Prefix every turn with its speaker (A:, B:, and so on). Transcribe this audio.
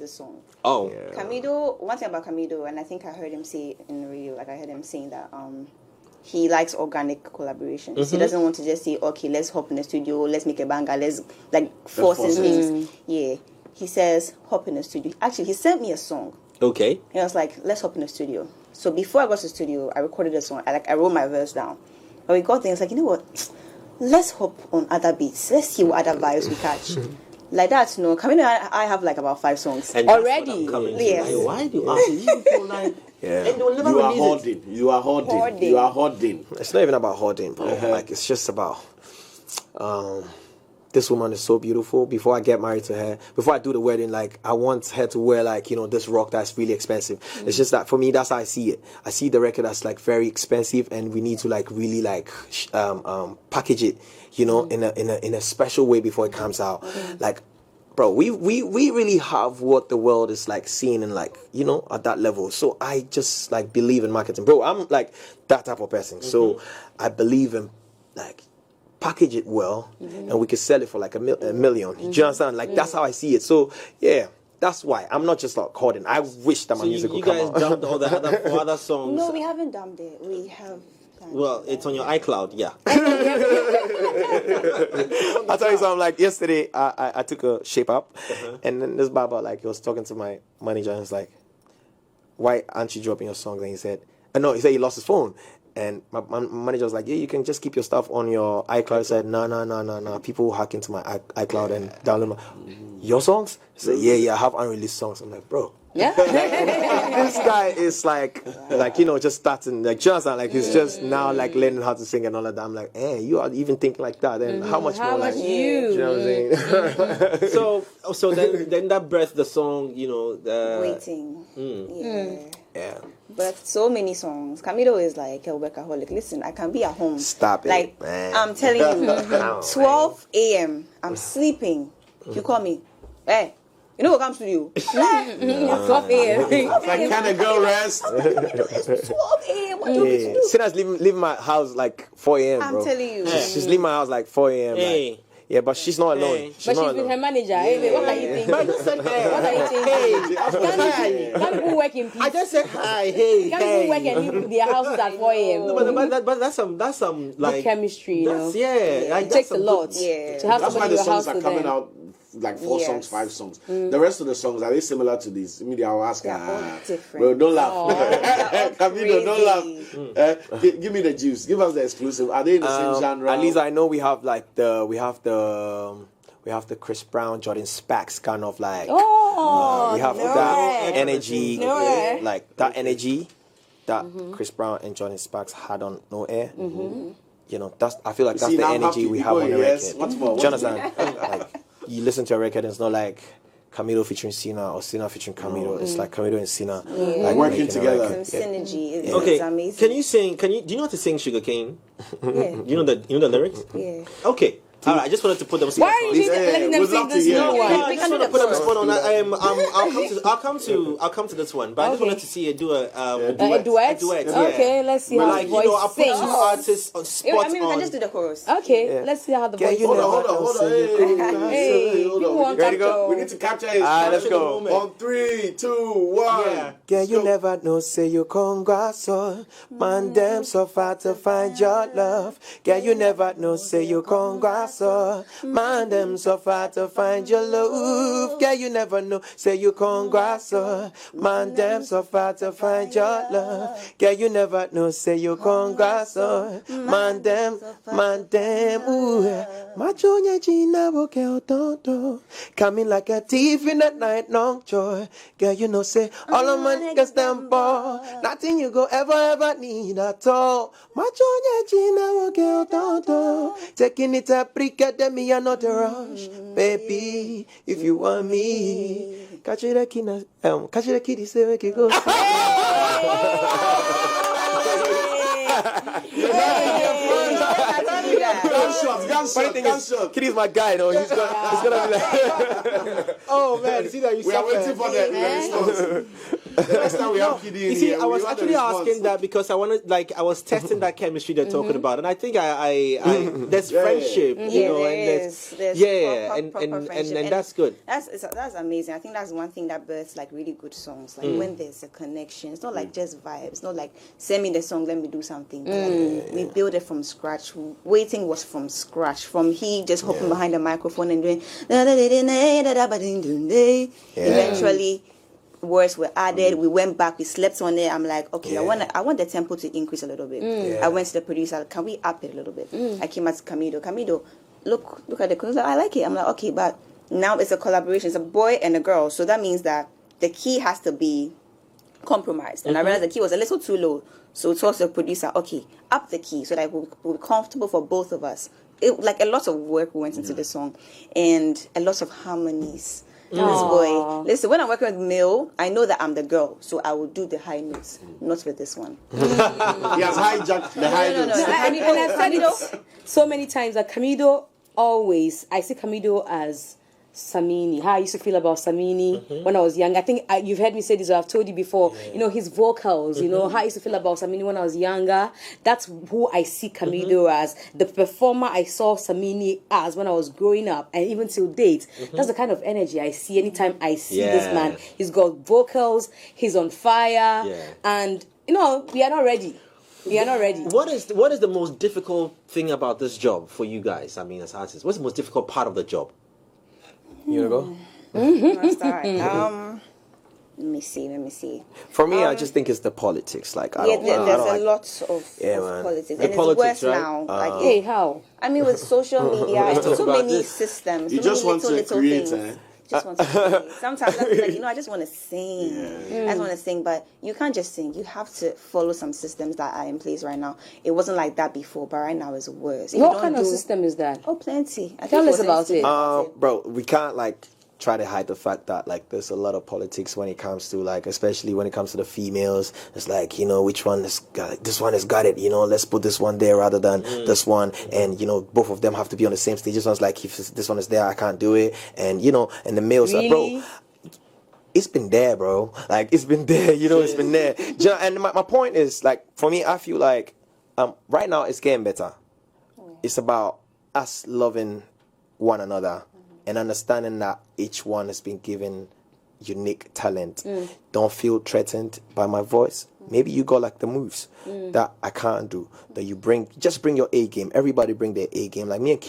A: the song.
B: Oh.
C: Yeah.
A: Camido, one thing about Camido, and I think I heard him say it in the radio, like I heard him saying that he likes organic collaborations. He doesn't want to just say, okay, let's hop in the studio, let's make a banger, let's like forcing things. Yeah. He says, hop in the studio. Actually, he sent me a song.
B: Okay.
A: And I was like, let's hop in the studio. So before I got to the studio, I recorded a song. I wrote my verse down. But we got there, I was like, you know what? Let's hop on other beats. Let's see what other vibes we catch. Like that, no. Camido, I have like about 5 songs.
B: And
A: already.
B: Yes. Like, why do you ask these people like...
C: Yeah.
B: And they'll never release it.
D: You are hoarding.
C: It's not even about hoarding, bro. Like, it's just about... this woman is so beautiful. Before I get married to her, before I do the wedding, like, I want her to wear, like, you know, this rock that's really expensive. It's just that, for me, that's how I see it. I see the record that's, like, very expensive, and we need to, like, really, like, package it, you know, in a special way before it comes out. Like, bro, we really have what the world is, like, seeing and, like, you know, at that level. So I just, like, believe in marketing. Bro, I'm, like, that type of person. So I believe in, like, package it well, and we could sell it for like a million. Do you understand? Like, that's how I see it. So, yeah, that's why. I'm not just like hoarding. I wish that my music would come out.
B: You guys dumped all the other songs?
A: No, we haven't dumped it. We have...
B: Well, it's on your iCloud, yeah.
C: I'll tell you something. Like, yesterday, I took a shape up, and then this barber, like, he was talking to my manager, and was like, why aren't you dropping your songs? And he said, no, he said he lost his phone. And my manager was like, yeah, you can just keep your stuff on your iCloud. I said, no. People hack into my iCloud and download your songs? He said, yeah, I have unreleased songs. I'm like, bro.
A: Yeah.
C: This guy is like, you know, just starting, like, just like, he's just now, like, learning how to sing and all of that. I'm like, you are even thinking like that. And how much more, like, you know what I'm saying?
B: So then that birthed the song, you know.
A: Waiting.
C: Yeah.
A: But so many songs. Camido is like a workaholic. Listen, I can be at home.
C: Stop it,
A: like,
C: man.
A: I'm telling you, 12 a.m. I'm sleeping. You call me. Hey, you know what comes to you? 12 a.m.
D: Like, can a girl rest?
A: 12 a.m. What do you want me to do?
C: Cina's leaving my house like 4 a.m., bro.
A: I'm telling you.
C: She's leaving my house like 4 a.m.
B: Hey.
C: Like, yeah, but she's not alone.
E: She's with her manager. Hey, what are you thinking?
B: But I just said,
E: What are you thinking? Can't people work in peace?
B: I just said hi, hey.
E: Can't people work and leave their houses at 4 a.m.?
B: But that's some like
E: good chemistry, you know.
B: Yeah, like,
E: It takes a lot.
A: Yeah.
E: To have
D: That's why
E: somebody
D: the
E: in your house
D: songs are
E: with
D: coming
E: them.
D: out like 4
A: Yes.
D: songs, 5 songs. The rest of the songs, are they similar to these? Media, I'll ask
A: They're all
D: her.
A: different.
D: Bro, don't laugh. Camido, don't laugh.
A: crazy.
D: Give me the juice. Give us the exclusive. Are they in the same genre?
C: At least I know we have like the Chris Brown, Jordan Sparks kind of like. We have that energy, like that energy that Chris Brown and Jordan Sparks had on No Air. You know, I feel like that's the energy we have on the record.
D: What's more?
C: Jonathan, like, you listen to a record, and it's not like Camido featuring Cina or Cina featuring Camido. It's like Camido and Cina like
D: Working
C: making a
D: together.
C: record.
A: Synergy is
B: Okay,
A: amazing.
B: can you sing? Do you know how to sing Sugarcane?
A: Yeah.
B: You know the lyrics?
A: Yeah.
B: Okay. All right, I just wanted to put them.
E: Why are you letting them
D: we'd
E: sing
D: love to
E: this
D: hear.
E: new one?
B: I just want to put them spot on that. I'll come to this one, but I just wanted to see you do a
E: duet?
B: duet.
E: Okay, let's see how the
B: Like, you know, I'll
E: voice
B: put 2
E: sings.
B: artists on spot
A: I mean, we can just do the chorus.
E: Okay, let's see how the voice
C: you
E: sings.
C: know-
D: Hold on.
E: Hey,
D: Hold
E: you
D: on.
E: want
C: Ready to go?
E: capture?
D: We need to capture his
C: Let's
D: capture
C: go.
D: the moment. On 3, 2, 1.
B: Yeah.
C: Yeah, you never know, say you congrats, man, them so far to find your love. Yeah, you never know, say you congrats, man, them so far to find your love. Yeah, you never know, say you congrats, man, them so far to find your love. Yeah, you never know, say you congrats, man, them, ooh. Macho nye Cina woke tonto, coming like a thief in the night, long joy. Girl, you know, say all of my niggas them ball. Nothing you go ever need at all. Macho nye Cina woke tonto, taking it up, pre-cut them me, not a rush. Baby, if you want me, catch it a kitty, say we can go.
A: do that.
D: Gunshot.
C: Kid is my guy, though. He's gonna be like, oh man, you see that?
D: We are waiting for the response. The next time we have Kid in
B: You see,
D: here,
B: I was
D: we want the
B: actually
D: response.
B: asking that because I was testing that chemistry they're talking about, and I think I there's friendship, you know, and
A: There's proper
B: and
A: friendship.
B: that's good.
A: That's amazing. I think that's one thing that births like really good songs. Like when there's a connection, it's not like just vibes. It's not like send me the song, let me do something. But like, we build it from scratch. Waiting was from scratch. From he just hopping behind the microphone and doing. Eventually, words were added. We went back. We slept on it. I'm like, okay, I want the tempo to increase a little bit. I went to the producer. Can we up it a little bit? I came at Camido. Camido, look at the chorus. I like it. I'm like, okay, but now it's a collaboration. It's a boy and a girl. So that means that the key has to be compromised. And I realized the key was a little too low. So it told the producer, okay, up the key so that we'll be comfortable for both of us. Like a lot of work went into the song and a lot of harmonies. This boy, listen, when I'm working with Mill, I know that I'm the girl, so I will do the high notes, not with this one.
D: He has hijacked the high notes.
E: And I've said it so many times that Camido always, I see Camido as Samini. How I used to feel about Samini when I was young. I think you've heard me say this, or I've told you before. You know, his vocals, you know, how I used to feel about Samini when I was younger. That's who I see Camido as. The performer I saw Samini as when I was growing up, and even till date. That's the kind of energy I see anytime I see this man. He's got vocals, he's on fire, and, you know, we are not ready. We are not ready.
B: What is the most difficult thing about this job for you guys? I mean, as artists, what's the most difficult part of the job?
C: You wanna go?
A: I'll start. Let me see.
C: For me, I just think it's the politics. Like, I
A: There's
C: don't
A: a
C: like,
A: lot of
C: man.
A: politics,
B: The
A: and it's
B: politics,
A: worse
B: right?
A: now. Like,
E: Hey, how?
A: I mean, with social media, and
B: talk
A: so
B: about
A: many
B: this.
A: systems,
D: You
A: so
D: just
A: many
D: want to
A: little
D: create,
A: things. Just want to create. Sometimes I'm like, I just want to sing. I just want to sing, but you can't just sing. You have to follow some systems that are in place right now. It wasn't like that before, but right now it's worse. If you
E: What
A: don't
E: kind of
A: do-
E: system is that?
A: Oh, plenty. I
E: Tell
A: think
E: us about it.
C: bro, we can't like try to hide the fact that like there's a lot of politics when it comes to like, especially when it comes to the females. It's like, you know, which one is got this one has got it, you know, let's put this one there rather than this one, and you know, both of them have to be on the same stage. This one's like, if this one is there, I can't do it, and you know, and the males are, bro, it's been there, bro. Like, it's been there, you know, it's been there. You know, and my point is, like, for me, I feel like right now it's getting better. It's about us loving one another and understanding that each one has been given unique talent. Don't feel threatened by my voice. Maybe you got like the moves that I can't do, that you just bring your A game. Everybody bring their A game. Like me and